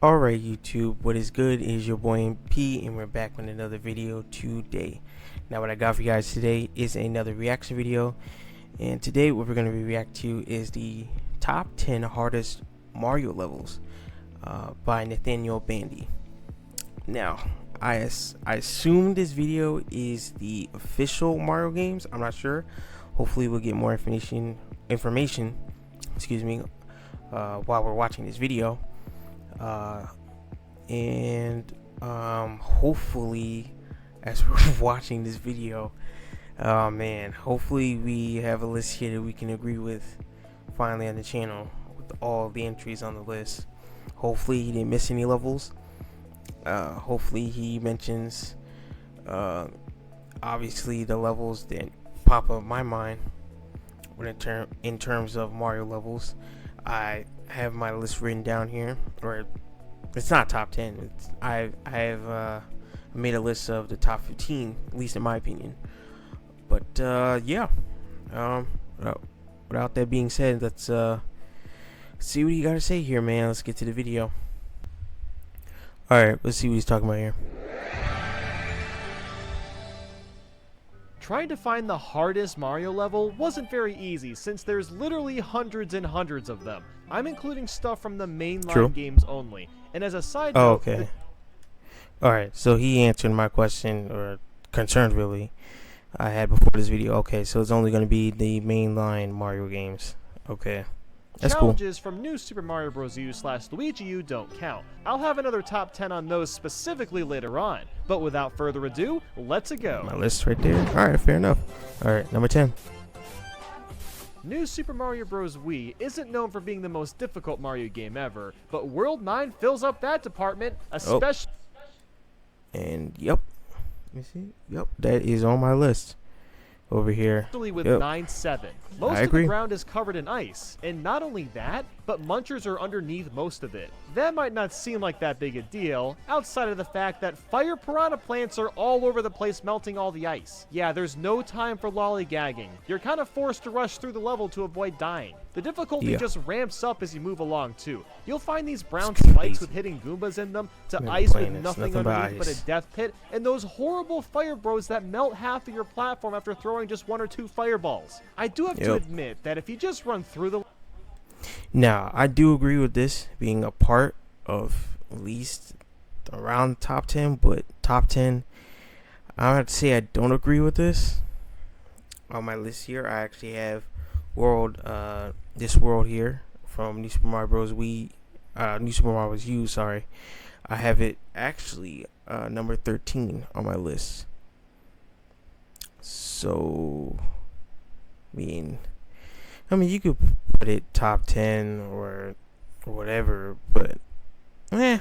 Alright YouTube, what is good is your boy MP, and we're back with another video today. Now what I got for you guys today is another reaction video, and today what we're going to react to is the top 10 hardest Mario levels by Nathaniel Bandy. Now I assume this video is the official Mario games. I'm not sure. Hopefully we'll get more information excuse me, while we're watching this video. Hopefully as we're watching this video, hopefully we have a list here that we can agree with finally on the channel with all the entries on the list. Hopefully he didn't miss any levels. Hopefully he mentions obviously the levels that pop up in my mind when in terms of Mario levels. I have my list written down here, or it's not top 10. I have made a list of the top 15, at least in my opinion. But yeah, without that being said, let's see what you got to say here, man. Let's get to the video. All right, let's see what he's talking about here. Trying to find the hardest Mario level wasn't very easy since there's literally hundreds and hundreds of them. I'm including stuff from the mainline games only. And as a side note, okay. Alright, so he answered my question, or concern really, I had before this video. Okay, so it's only going to be the mainline Mario games. Okay. That's challenges cool. from New Super Mario Bros. U/Luigi U don't count. I'll have another top 10 on those specifically later on. But without further ado, let's go. My list right there. Alright, fair enough. Alright, number 10. New Super Mario Bros. Wii isn't known for being the most difficult Mario game ever, but World 9 fills up that department, especially... And yep. Let me see. Yep, that is on my list. Over here. With 9-7. Most of the ground is covered in ice, and not only that, but munchers are underneath most of it. That might not seem like that big a deal, outside of the fact that fire piranha plants are all over the place melting all the ice. Yeah, there's no time for lollygagging. You're kind of forced to rush through the level to avoid dying. The difficulty just ramps up as you move along too. You'll find these brown spikes with hidden Goombas in them, to ice with nothing underneath but a death pit, and those horrible fire bros that melt half of your platform after throwing just 1 or 2 fireballs. I do have to admit that if you just run through the... Now, I do agree with this being a part of at least around top 10, but top 10, I have to say I don't agree with this. On my list here, I actually have this world here from New Super Mario Bros. Wii, New Super Mario Bros. U, sorry. I have it actually number 13 on my list. So, I mean, you could put it top 10 or whatever, but I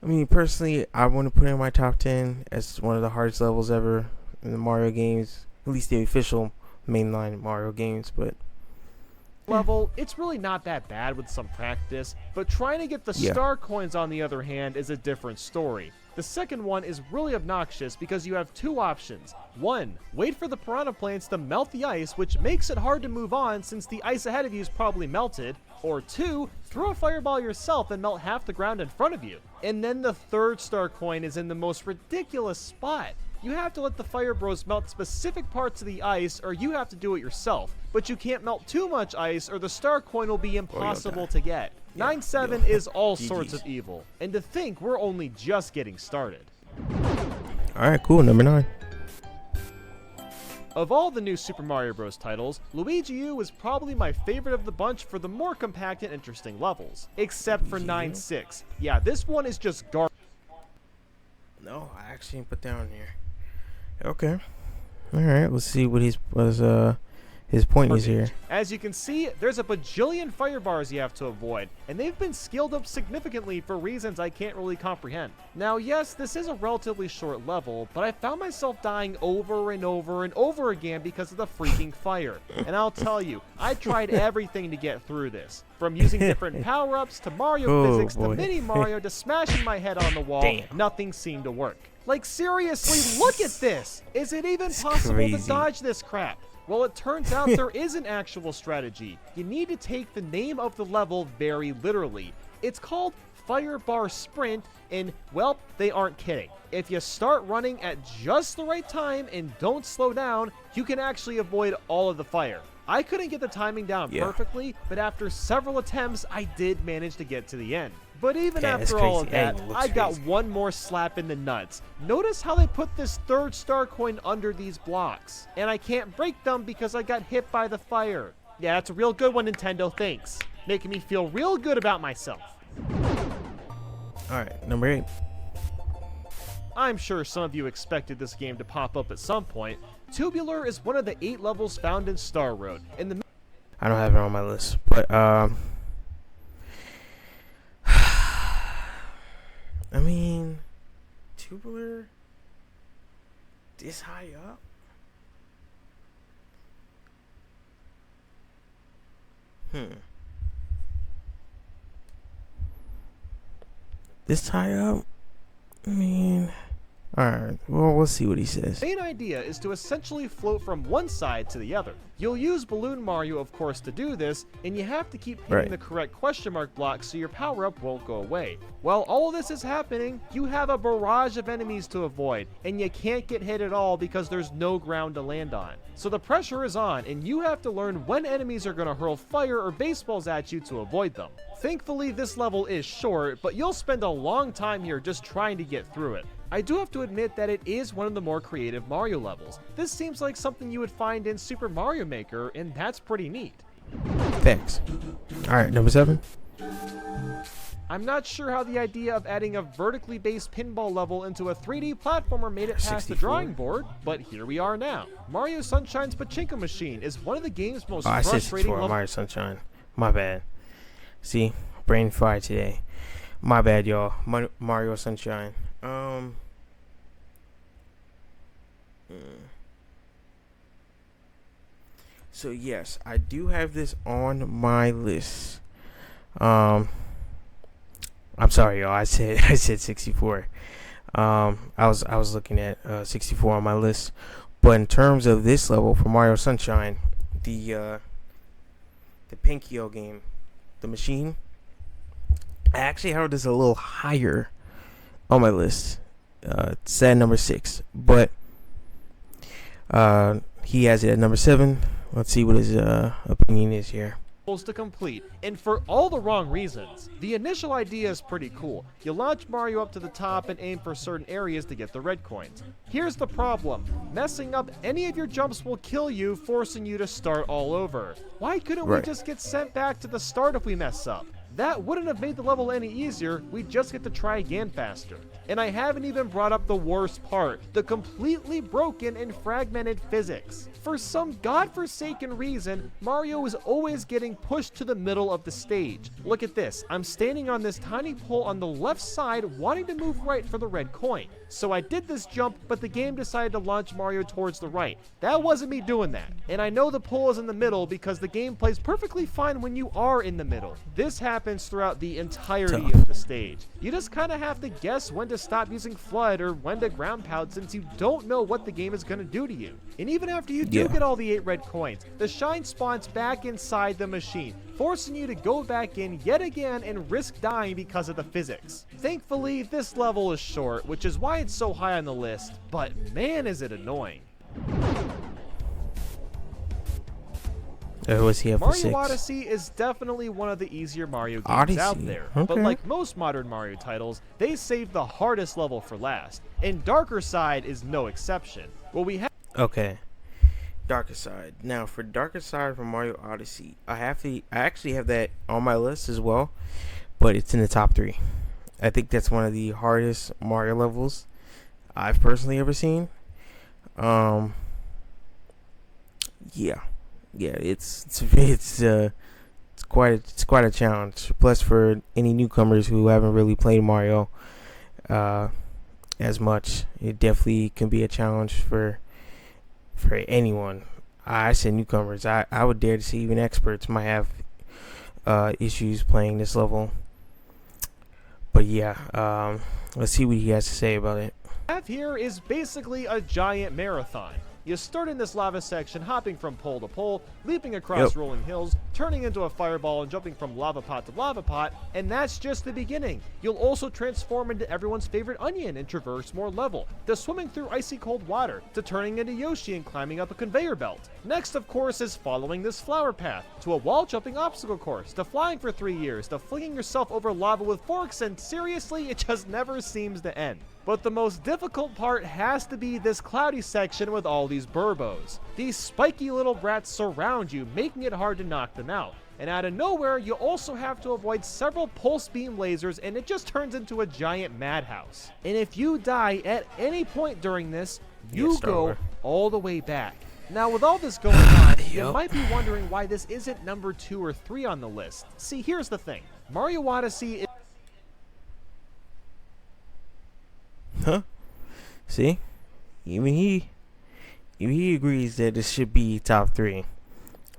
mean, personally, I want to put it in my top 10 as one of the hardest levels ever in the Mario games, at least the official mainline Mario games. But level, it's really not that bad with some practice, but trying to get the star coins, on the other hand, is a different story. The second one is really obnoxious because you have 2 options. 1, wait for the piranha plants to melt the ice, which makes it hard to move on since the ice ahead of you is probably melted. Or 2, throw a fireball yourself and melt half the ground in front of you. And then the third star coin is in the most ridiculous spot. You have to let the fire bros melt specific parts of the ice, or you have to do it yourself. But you can't melt too much ice, or the star coin will be impossible to get. 9-7 is all sorts of evil, and to think we're only just getting started. Alright, cool, number 9. Of all the new Super Mario Bros. Titles, Luigi U is probably my favorite of the bunch for the more compact and interesting levels. Except for 9-6. Yeah, this one is just garbage. No, I actually didn't put that on here. Okay. Alright, let's see what his point is here. As you can see, there's a bajillion fire bars you have to avoid, and they've been scaled up significantly for reasons I can't really comprehend. Now, yes, this is a relatively short level, but I found myself dying over and over and over again because of the freaking fire. And I'll tell you, I tried everything to get through this. From using different power-ups to Mario physics to Mini Mario to smashing my head on the wall, nothing seemed to work. Like, seriously, look at this! Is it even possible to dodge this crap? Well, it turns out there is an actual strategy. You need to take the name of the level very literally. It's called fire bar sprint, and well, they aren't kidding. If you start running at just the right time and don't slow down, you can actually avoid all of the fire. I couldn't get the timing down perfectly, but after several attempts, I did manage to get to the end. But even after all of that, I got one more slap in the nuts. Notice how they put this third star coin under these blocks. And I can't break them because I got hit by the fire. Yeah, that's a real good one, Nintendo, thanks. Making me feel real good about myself. Alright, number 8. I'm sure some of you expected this game to pop up at some point. Tubular is one of the 8 levels found in Star Road. I don't have it on my list, but I mean, Tubular this high up? This high up? I mean, alright, well, we'll see what he says. The main idea is to essentially float from one side to the other. You'll use Balloon Mario, of course, to do this, and you have to keep hitting the correct question mark block so your power-up won't go away. While all of this is happening, you have a barrage of enemies to avoid, and you can't get hit at all because there's no ground to land on. So the pressure is on, and you have to learn when enemies are going to hurl fire or baseballs at you to avoid them. Thankfully, this level is short, but you'll spend a long time here just trying to get through it. I do have to admit that it is one of the more creative Mario levels. This seems like something you would find in Super Mario Maker, and that's pretty neat. Thanks. Alright, number 7. I'm not sure how the idea of adding a vertically based pinball level into a 3D platformer made it past the drawing board, but here we are now. Mario Sunshine's Pachinko Machine is one of the game's most frustrating levels. Mario Sunshine. My bad. See, brain fried today. My bad, y'all. Mario Sunshine. So yes, I do have this on my list. I'm sorry, y'all. I said 64. I was looking at 64 on my list, but in terms of this level for Mario Sunshine, the Pinkyo game, the machine, I actually have this a little higher on my list. It's at number 6, but he has it at number 7. Let's see what his opinion is here. To complete, and for all the wrong reasons. The initial idea is pretty cool. You launch Mario up to the top and aim for certain areas to get the red coins. Here's the problem. Messing up any of your jumps will kill you, forcing you to start all over. Why couldn't we just get sent back to the start if we mess up? That wouldn't have made the level any easier, we just get to try again faster. And I haven't even brought up the worst part, the completely broken and fragmented physics. For some godforsaken reason, Mario is always getting pushed to the middle of the stage. Look at this, I'm standing on this tiny pole on the left side wanting to move right for the red coin. So I did this jump, but the game decided to launch Mario towards the right. That wasn't me doing that. And I know the pole is in the middle because the game plays perfectly fine when you are in the middle. This happens throughout the entirety of the stage. You just kind of have to guess when to stop using FLUDD or when to ground pound since you don't know what the game is going to do to you. And even after you do get all the 8 red coins, the shine spawns back inside the machine, forcing you to go back in yet again and risk dying because of the physics. Thankfully, this level is short, which is why it's so high on the list, but man is it annoying. What's he at for Mario 6? Odyssey is definitely one of the easier Mario games out there, but like most modern Mario titles, they save the hardest level for last, and Darker Side is no exception. Well, we have Darker Side. Now, for Darker Side from Mario Odyssey, I actually have that on my list as well, but it's in the top 3. I think that's one of the hardest Mario levels I've personally ever seen. It's quite a challenge. Plus, for any newcomers who haven't really played Mario as much, it definitely can be a challenge for anyone. I said newcomers. I would dare to say even experts might have issues playing this level. But yeah, let's see what he has to say about it. What we have here is basically a giant marathon. You start in this lava section, hopping from pole to pole, leaping across rolling hills, turning into a fireball and jumping from lava pot to lava pot, and that's just the beginning. You'll also transform into everyone's favorite onion and traverse more level, to swimming through icy cold water, to turning into Yoshi and climbing up a conveyor belt. Next, of course, is following this flower path, to a wall jumping obstacle course, to flying for 3 years, to flinging yourself over lava with forks, and seriously, it just never seems to end. But the most difficult part has to be this cloudy section with all these burbos. These spiky little brats surround you, making it hard to knock them out. And out of nowhere, you also have to avoid several pulse beam lasers, and it just turns into a giant madhouse. And if you die at any point during this, you go all the way back. Now, with all this going on, you might be wondering why this isn't number 2 or 3 on the list. See, here's the thing. Mario Odyssey is... Huh? See? Even he agrees that this should be top 3.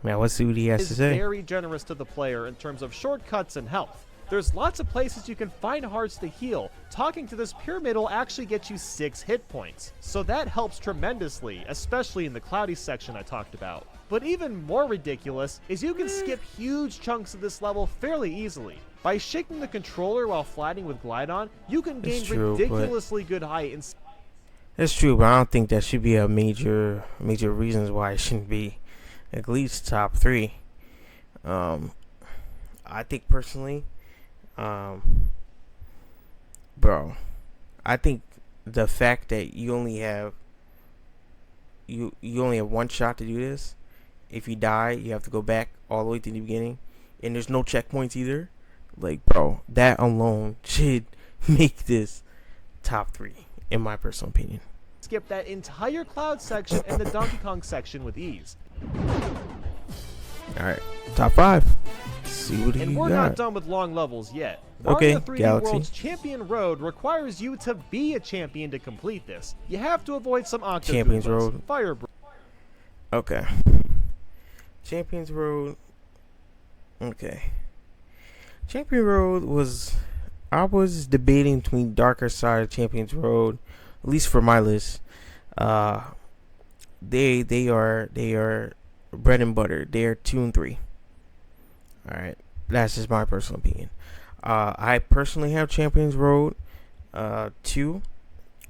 Now let's see what he has to say. Very generous to the player in terms of shortcuts and health. There's lots of places you can find hearts to heal. Talking to this pyramid will actually get you 6 hit points. So that helps tremendously, especially in the cloudy section I talked about. But even more ridiculous is you can skip huge chunks of this level fairly easily. By shaking the controller while sliding with Glide On, you can gain ridiculously good height. That's true, but I don't think that should be a major reasons why it shouldn't be at least top 3. I think personally, bro, I think the fact that you only have one shot to do this. If you die, you have to go back all the way to the beginning, and there's no checkpoints either. Like, bro, that alone should make this top 3, in my personal opinion. Skip that entire cloud section and the Donkey Kong section with ease. Alright, top 5. Let's see what he got. And we're not done with long levels yet. Okay, Mario 3D Galaxy. World's Champion Road requires you to be a champion to complete this. You have to avoid some octopus. Champions Road. Fire. Okay. Champions Road. Okay. Champion Road was... I was debating between Darker Side of Champions Road, at least for my list. They are bread and butter. They are 2 and 3. Alright. That's just my personal opinion. I personally have Champions Road 2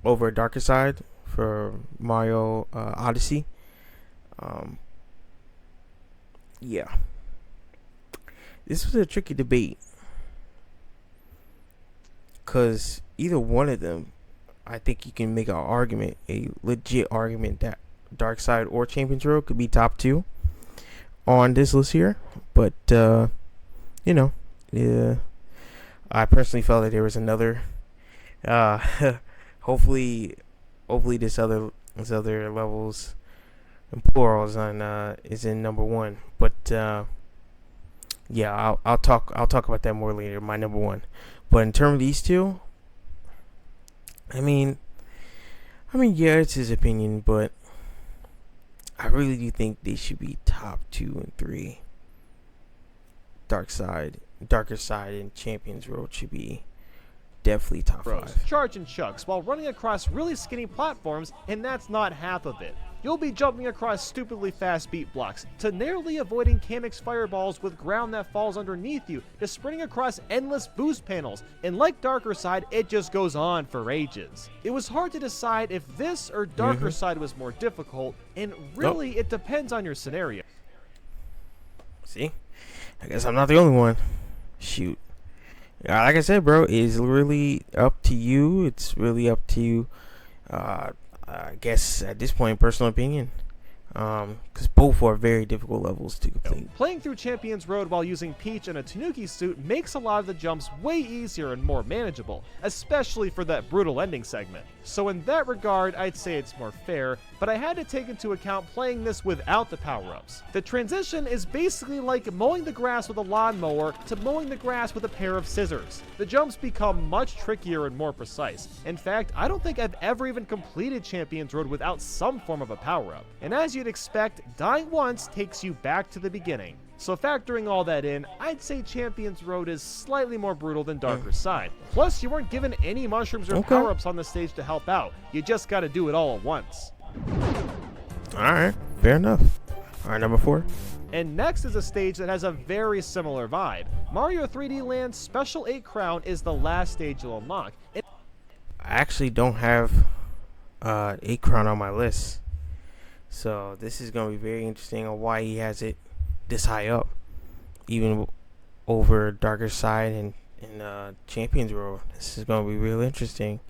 over Darker Side for Mario Odyssey. Yeah. This was a tricky debate, because either one of them, I think you can make an argument, a legit argument, that Dark Side or Champions Road could be top 2 on this list here. But you know, I personally felt that there was another. Hopefully this other levels and plurals on is in number 1. But yeah, I'll talk about that more later. My number 1. But in terms of these two, I mean, yeah, it's his opinion, but I really do think they should be top 2 and 3. Darker Side, and Champions Road should be definitely top 5. Charge and chucks while running across really skinny platforms, and that's not half of it. You'll be jumping across stupidly fast beat blocks, to narrowly avoiding Kamek's fireballs with ground that falls underneath you, to sprinting across endless boost panels, and like Darker Side, it just goes on for ages. It was hard to decide if this or Darker Side was more difficult, and really it depends on your scenario. See? I guess I'm not the only one. Shoot. Like I said, bro, it's really up to you. It's really up to you. I guess at this point, personal opinion, because both are very difficult levels to complete. Playing through Champions Road while using Peach and a Tanuki suit makes a lot of the jumps way easier and more manageable, especially for that brutal ending segment. So in that regard, I'd say it's more fair, but I had to take into account playing this without the power-ups. The transition is basically like mowing the grass with a lawnmower to mowing the grass with a pair of scissors. The jumps become much trickier and more precise. In fact, I don't think I've ever even completed Champions Road without some form of a power-up. And as you'd expect, dying once takes you back to the beginning. So factoring all that in, I'd say Champions Road is slightly more brutal than Darker Side. Plus, you weren't given any mushrooms or power-ups on the stage to help out. You just gotta do it all at once. Alright, fair enough. Alright, number 4. And next is a stage that has a very similar vibe. Mario 3D Land's Special 8 Crown is the last stage you'll unlock. I actually don't have 8 Crown on my list. So this is going to be very interesting on why he has it this high up. Even over Darker Side and Champions Road. This is going to be real interesting.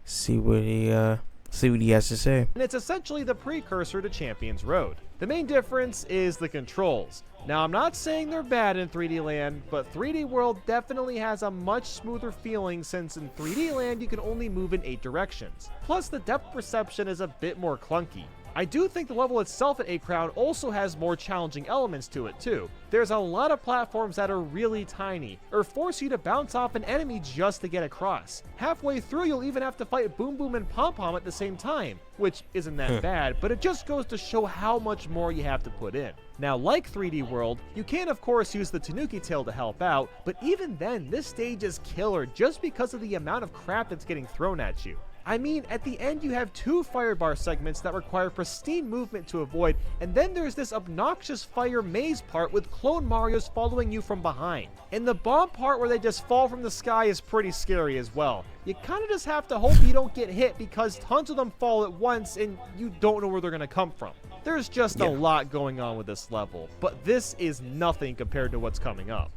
See what he has to say. And it's essentially the precursor to Champions Road. The main difference is the controls. Now, I'm not saying they're bad in 3D Land, but 3D World definitely has a much smoother feeling since in 3D Land you can only move in 8 directions. Plus, the depth perception is a bit more clunky. I do think the level itself at 8 Crown also has more challenging elements to it too. There's a lot of platforms that are really tiny, or force you to bounce off an enemy just to get across. Halfway through you'll even have to fight Boom Boom and Pom Pom at the same time, which isn't that bad, but it just goes to show how much more you have to put in. Now, like 3D World, you can of course use the Tanuki Tail to help out, but even then this stage is killer just because of the amount of crap that's getting thrown at you. I mean, at the end you have 2 fire bar segments that require pristine movement to avoid, and then there's this obnoxious fire maze part with clone Marios following you from behind. And the bomb part where they just fall from the sky is pretty scary as well. You kinda just have to hope you don't get hit because tons of them fall at once and you don't know where they're gonna come from. There's just a lot going on with this level, but this is nothing compared to what's coming up.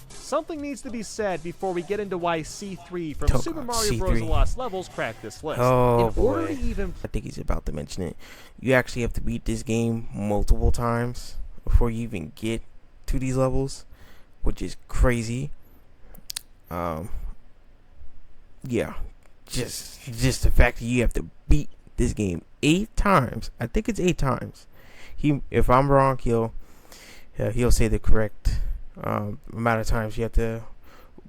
Something needs to be said before we get into why C3 from Super Mario Bros. The Lost Levels cracked this list. Oh boy. I think he's about to mention it. You actually have to beat this game multiple times before you even get to these levels, which is crazy. Yeah. Just the fact that you have to beat this game 8 times. I think it's 8 times. If I'm wrong, he'll say the correct amount of times you have to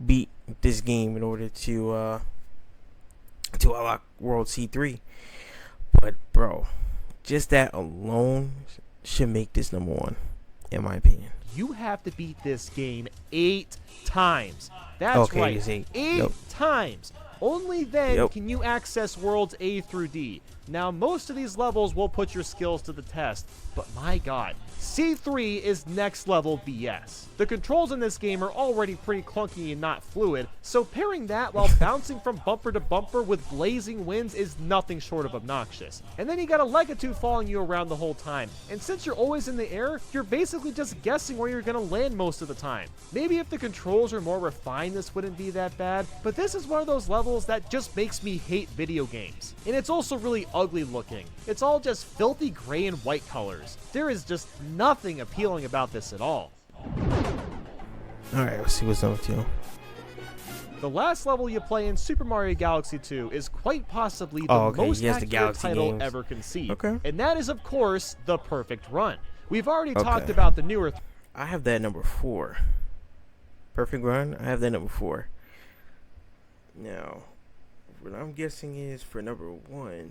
beat this game in order to unlock World C3. But bro, just that alone should make this number 1, in my opinion. You have to beat this game 8 times. That's right, it's 8 times. Only then can you access worlds A through D. Now, most of these levels will put your skills to the test, but my god, C3 is next level BS. The controls in this game are already pretty clunky and not fluid, so pairing that while bouncing from bumper to bumper with blazing winds is nothing short of obnoxious. And then you got a Legatoo following you around the whole time, and since you're always in the air, you're basically just guessing where you're gonna land most of the time. Maybe if the controls are more refined this wouldn't be that bad, but this is one of those levels that just makes me hate video games. And it's also really ugly looking. It's all just filthy gray and white colors. There is just nothing appealing about this at all. Alright, let's see what's number 2. The last level you play in Super Mario Galaxy 2 is quite possibly the most accurate title ever conceived. And that is, of course, The Perfect Run. We've already talked about the newer... I have that number 4. Perfect Run, I have that number 4. Now, what I'm guessing is for number 1...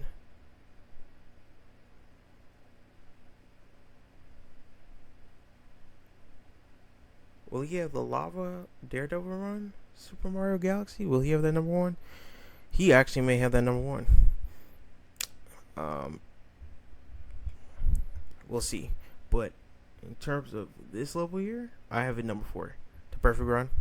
will he have the Lava Daredevil Run? Super Mario Galaxy? Will he have that number 1? He actually may have that number 1. We'll see. But in terms of this level here, I have it number 4. The Perfect Run.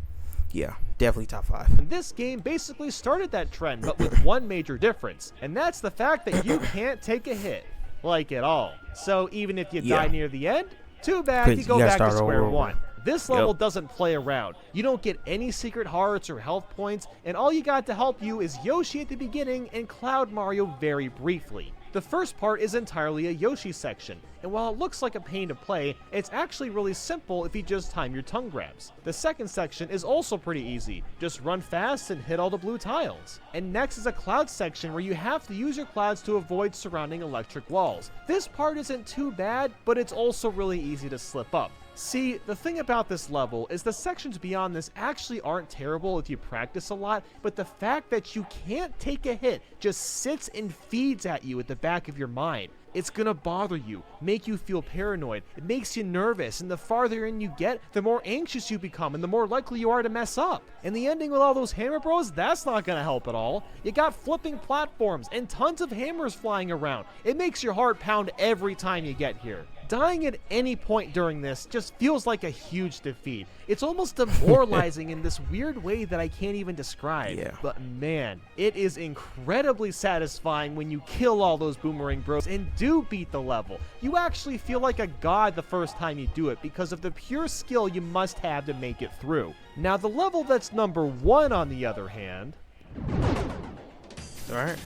Yeah, definitely top 5. This game basically started that trend, but with one major difference, and that's the fact that you can't take a hit, like at all. So even if you die near the end, too bad, you go back to square one. This level doesn't play around. You don't get any secret hearts or health points, and all you got to help you is Yoshi at the beginning and Cloud Mario very briefly. The first part is entirely a Yoshi section, and while it looks like a pain to play, it's actually really simple if you just time your tongue grabs. The second section is also pretty easy, just run fast and hit all the blue tiles. And next is a cloud section where you have to use your clouds to avoid surrounding electric walls. This part isn't too bad, but it's also really easy to slip up. See, the thing about this level is the sections beyond this actually aren't terrible if you practice a lot, but the fact that you can't take a hit just sits and feeds at you at the back of your mind. It's gonna bother you, make you feel paranoid, it makes you nervous, and the farther in you get, the more anxious you become and the more likely you are to mess up. And the ending with all those hammer bros, that's not gonna help at all. You got flipping platforms and tons of hammers flying around. It makes your heart pound every time you get here. Dying at any point during this just feels like a huge defeat. It's almost demoralizing in this weird way that I can't even describe. Yeah. But man, it is incredibly satisfying when you kill all those boomerang bros and do beat the level. You actually feel like a god the first time you do it because of the pure skill you must have to make it through. Now the level that's number 1 on the other hand... Alright.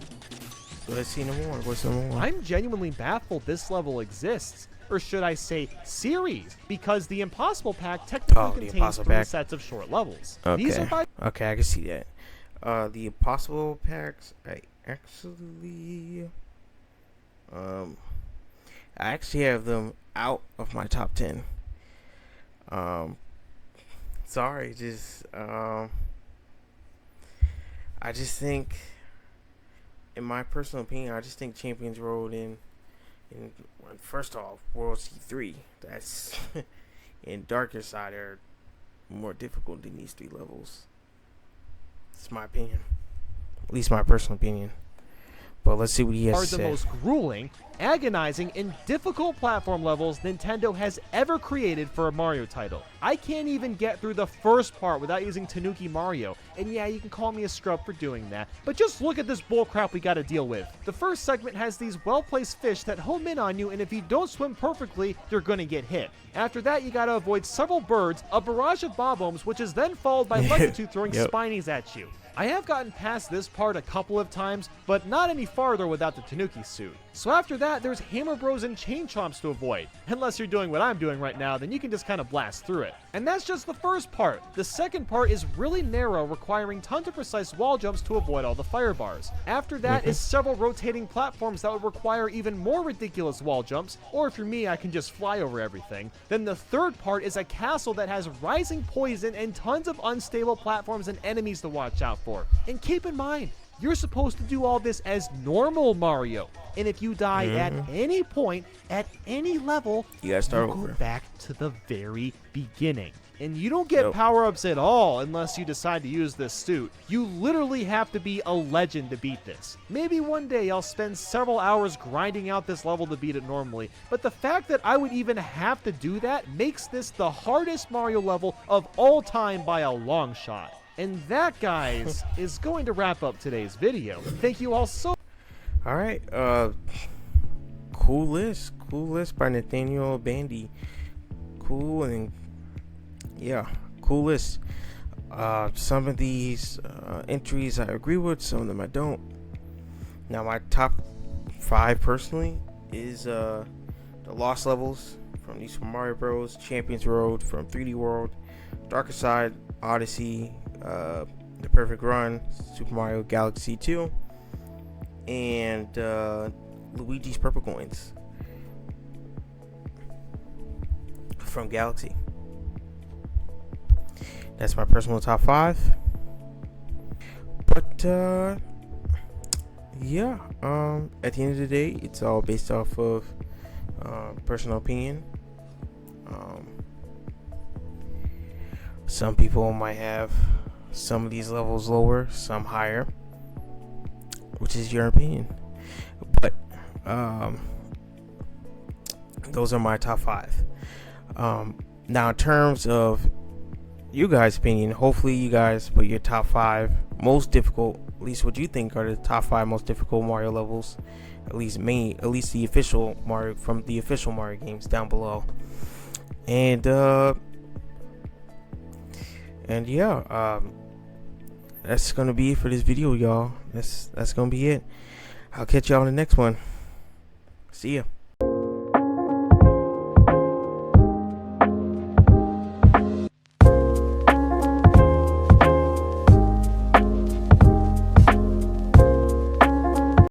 Let's see no more. What's number 1? I'm genuinely baffled this level exists. Or should I say series, because the Impossible Pack technically contains 3 sets of short levels. Okay. These are by okay, I can see that. The Impossible Packs, I actually have them out of my top 10. Sorry, just I just think, in my personal opinion, I just think Champions Road and first off, World C3, that's and Darker Side are more difficult than these 3 levels. It's my opinion, at least my personal opinion. But let's see what he has to say. Are the most grueling, agonizing, and difficult platform levels Nintendo has ever created for a Mario title. I can't even get through the first part without using Tanuki Mario, and yeah, you can call me a scrub for doing that, but just look at this bullcrap we gotta deal with. The first segment has these well-placed fish that home in on you, and if you don't swim perfectly, you're gonna get hit. After that, you gotta avoid several birds, a barrage of bob-ombs, which is then followed by Legacy throwing spinies at you. I have gotten past this part a couple of times, but not any farther without the Tanuki suit. So after that, there's Hammer Bros and Chain Chomps to avoid. Unless you're doing what I'm doing right now, then you can just kind of blast through it. And that's just the first part. The second part is really narrow, requiring tons of precise wall jumps to avoid all the fire bars. After that is several rotating platforms that would require even more ridiculous wall jumps, or if you're me, I can just fly over everything. Then the third part is a castle that has rising poison and tons of unstable platforms and enemies to watch out for. And keep in mind, you're supposed to do all this as normal Mario. And if you die at any point, at any level, you gotta start go over. back to the very beginning. And you don't get power-ups at all unless you decide to use this suit. You literally have to be a legend to beat this. Maybe one day I'll spend several hours grinding out this level to beat it normally, but the fact that I would even have to do that makes this the hardest Mario level of all time by a long shot. And that, guys, is going to wrap up today's video. Thank you all so much. Alright, cool list by Nathaniel Bandy. Cool, and yeah, cool list. Some of these entries I agree with, some of them I don't. Now my top 5 personally is the Lost levels from New Super Mario Bros, Champions Road from 3D World, Darker Side, Odyssey, The Perfect Run, Super Mario Galaxy 2, and Luigi's Purple Coins from Galaxy. That's my personal top 5. But yeah, at the end of the day, it's all based off of personal opinion. Some people might have some of these levels lower, some higher, which is your opinion. But those are my top 5. Now in terms of you guys' opinion, hopefully you guys put your top 5 most difficult, at least what you think are the top 5 most difficult Mario levels, at least the official Mario, from the official Mario games, down below. And yeah, that's gonna be it for this video, y'all. That's gonna be it. I'll catch y'all in the next one. See ya.